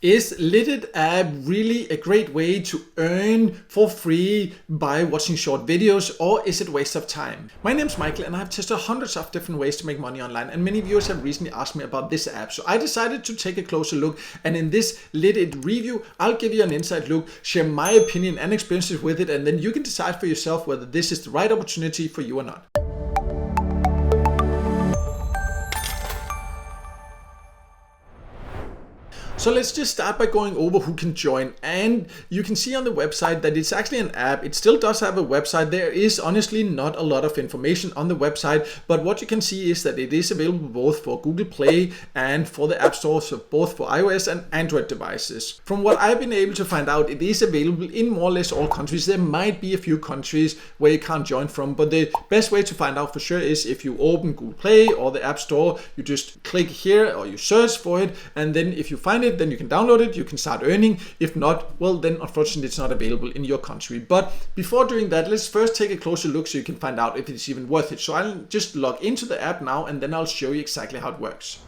Is Lit.it app really a great way to earn for free by watching short videos, or is it a waste of time? My name's Michael and I've tested hundreds of different ways to make money online, and many viewers have recently asked me about this app. So I decided to take a closer look, and in this Lit.it review, I'll give you an inside look, share my opinion and experiences with it, and then you can decide for yourself whether this is the right opportunity for you or not. So let's just start by going over who can join, and you can see on the website that it's actually an app. It still does have a website. There is honestly not a lot of information on the website, but what you can see is that it is available both for Google Play and for the App Store, so both for iOS and Android devices. From what I've been able to find out, it is available in more or less all countries. There might be a few countries where you can't join from, but the best way to find out for sure is if you open Google Play or the App Store, you just click here or you search for it, and then if you find it, then you can download it, you can start earning. If not, well, then unfortunately it's not available in your country. But before doing that, let's first take a closer look so you can find out if it's even worth it. So I'll just log into the app now, and then I'll show you exactly how it works.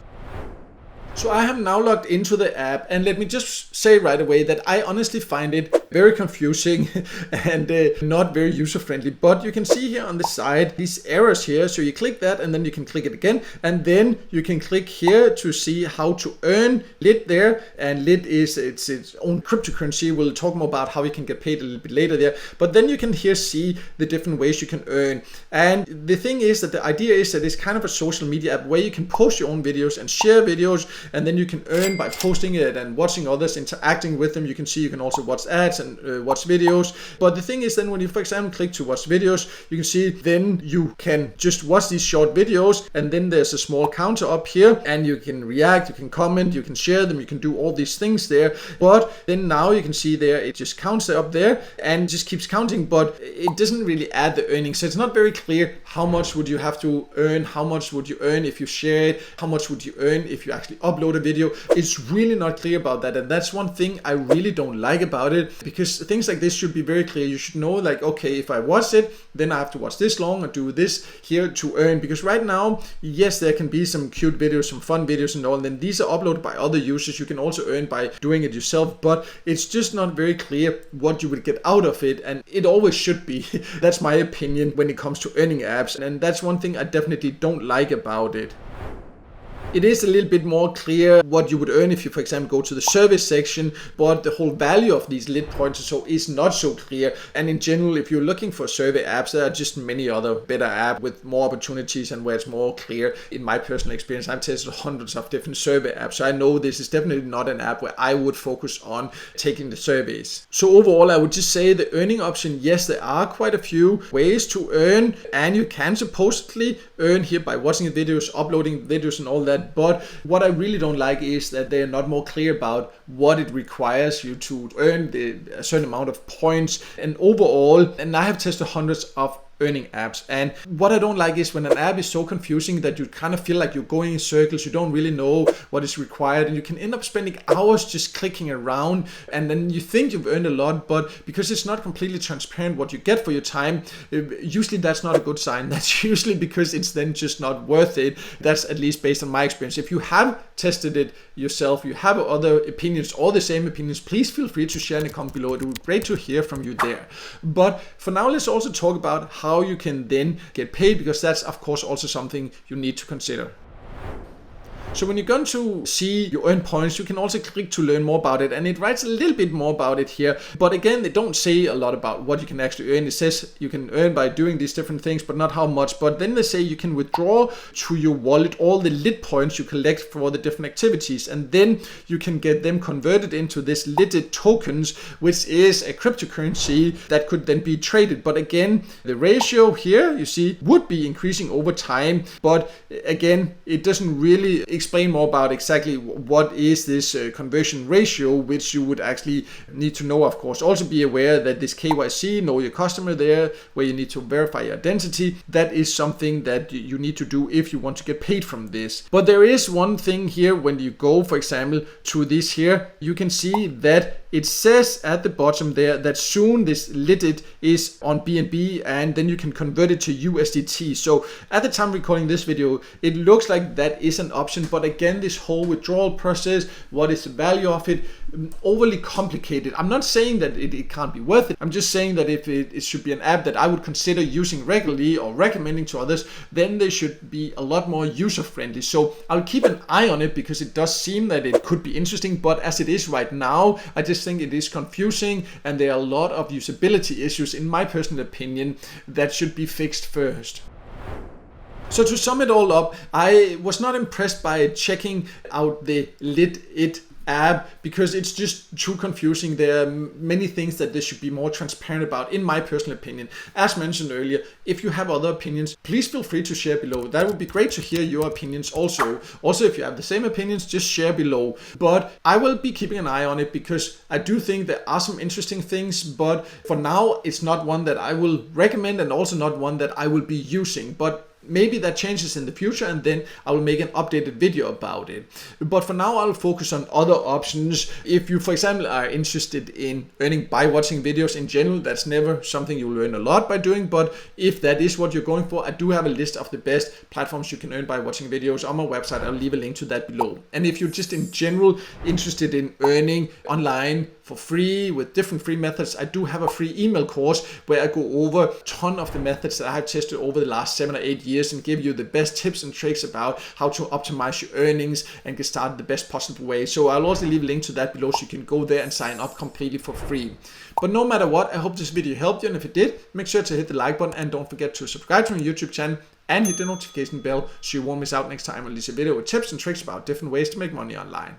So I have now logged into the app, and let me just say right away that I honestly find it very confusing and not very user-friendly. But you can see here on the side these arrows here. So you click that, and then you can click it again, and then you can click here to see how to earn Lit there. And Lit is its own cryptocurrency. We'll talk more about how you can get paid a little bit later there. But then you can here see the different ways you can earn. And the thing is that the idea is that it's kind of a social media app where you can post your own videos and share videos, and then you can earn by posting it and watching others, interacting with them. You can see you can also watch ads and watch videos. But the thing is, then when you, for example, click to watch videos, you can see then you can just watch these short videos, and then there's a small counter up here, and you can react, you can comment, you can share them, you can do all these things there. But then now you can see there it just counts up there and just keeps counting, but it doesn't really add the earnings. So it's not very clear how much would you have to earn, how much would you earn if you share it, how much would you earn if you actually upload a video. It's really not clear about that, and that's one thing I really don't like about it, because things like this should be very clear. You should know, like, okay, if I watch it, then I have to watch this long or do this here to earn. Because right now, yes, there can be some cute videos, some fun videos and all, and then these are uploaded by other users. You can also earn by doing it yourself, but it's just not very clear what you would get out of it, and it always should be. That's my opinion when it comes to earning apps, and that's one thing I definitely don't like about it. It is a little bit more clear what you would earn if you, for example, go to the service section, but the whole value of these lit points or so is not so clear. And in general, if you're looking for survey apps, there are just many other better apps with more opportunities and where it's more clear. In my personal experience, I've tested hundreds of different survey apps, so I know this is definitely not an app where I would focus on taking the surveys. So overall, I would just say the earning option, yes, there are quite a few ways to earn, and you can supposedly earn here by watching the videos, uploading videos and all that. But what I really don't like is that they're not more clear about what it requires you to earn a certain amount of points. And overall, and I have tested hundreds of earning apps, and what I don't like is when an app is so confusing that you kind of feel like you're going in circles. You don't really know what is required, and you can end up spending hours just clicking around, and then you think you've earned a lot, but because it's not completely transparent what you get for your time, usually that's not a good sign. That's usually because it's then just not worth it. That's at least based on my experience. If you have tested it yourself, you have other opinions or the same opinions, please feel free to share in the comment below. It would be great to hear from you there. But for now, let's also talk about how you can then get paid, because that's of course also something you need to consider. So when you're going to see your earn points, you can also click to learn more about it, and it writes a little bit more about it here. But again, they don't say a lot about what you can actually earn. It says you can earn by doing these different things, but not how much. But then they say you can withdraw to your wallet all the lit points you collect for the different activities, and then you can get them converted into this Lit.it tokens, which is a cryptocurrency that could then be traded. But again, the ratio here, you see, would be increasing over time. But again, it doesn't really explain more about exactly what is this conversion ratio, which you would actually need to know, of course. Also be aware that this KYC, know your customer there, where you need to verify your identity, that is something that you need to do if you want to get paid from this. But there is one thing here. When you go, for example, to this here, you can see that it says at the bottom there that soon this Lit.it is on BNB, and then you can convert it to USDT. So at the time recording this video, it looks like that is an option, but again, this whole withdrawal process, what is the value of it, overly complicated. I'm not saying that it can't be worth it. I'm just saying that if it should be an app that I would consider using regularly or recommending to others, then they should be a lot more user friendly. So I'll keep an eye on it because it does seem that it could be interesting, but as it is right now, I just think it is confusing and there are a lot of usability issues, in my personal opinion, that should be fixed first. So to sum it all up, I was not impressed by checking out the Lit.it app because it's just too confusing. There are many things that they should be more transparent about, in my personal opinion. As mentioned earlier, if you have other opinions, please feel free to share below. That would be great to hear your opinions also. Also, if you have the same opinions, just share below. But I will be keeping an eye on it because I do think there are some interesting things, but for now, it's not one that I will recommend and also not one that I will be using. But maybe that changes in the future and then I will make an updated video about it. But for now, I'll focus on other options. If you, for example, are interested in earning by watching videos in general, that's never something you'll learn a lot by doing. But if that is what you're going for, I do have a list of the best platforms you can earn by watching videos on my website. I'll leave a link to that below. And if you're just in general interested in earning online for free with different free methods, I do have a free email course where I go over a ton of the methods that I have tested over the last 7 or 8 years and give you the best tips and tricks about how to optimize your earnings and get started the best possible way. So I'll also leave a link to that below so you can go there and sign up completely for free. But no matter what, I hope this video helped you, and if it did, make sure to hit the like button and don't forget to subscribe to my YouTube channel and hit the notification bell so you won't miss out next time I release a video with tips and tricks about different ways to make money online.